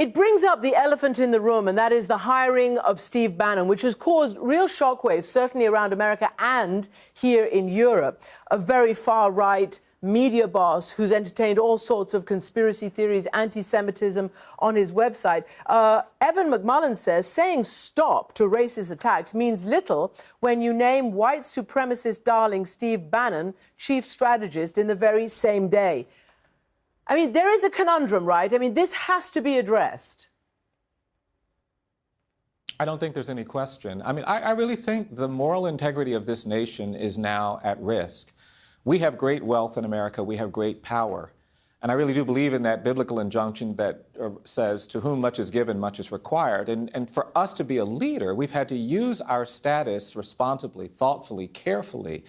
It brings up the elephant in the room, and that is the hiring of Steve Bannon, which has caused real shockwaves, certainly around America and here in Europe. A very far-right media boss who's entertained all sorts of conspiracy theories, anti-Semitism on his website. Evan McMullen says saying stop to racist attacks means little when you name white supremacist darling Steve Bannon chief strategist in the very same day. I mean, there is a conundrum, right? I mean, this has to be addressed. I don't think there's any question. I mean, I really think the moral integrity of this nation is now at risk. We have great wealth in America. We have great power. And I really do believe in that biblical injunction that says, to whom much is given, much is required. And for us to be a leader, we've had to use our status responsibly, thoughtfully, carefully.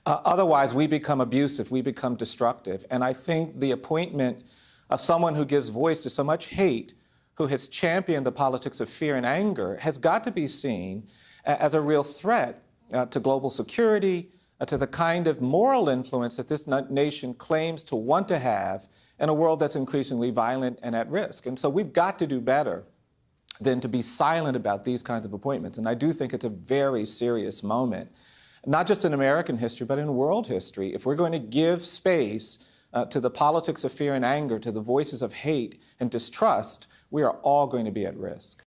Otherwise, we become abusive, we become destructive. And I think the appointment of someone who gives voice to so much hate, who has championed the politics of fear and anger, has got to be seen as a real threat to global security, to the kind of moral influence that this nation claims to want to have in a world that's increasingly violent and at risk. And so we've got to do better than to be silent about these kinds of appointments. And I do think it's a very serious moment, not just in American history, but in world history. If we're going to give space to the politics of fear and anger, to the voices of hate and distrust, we are all going to be at risk.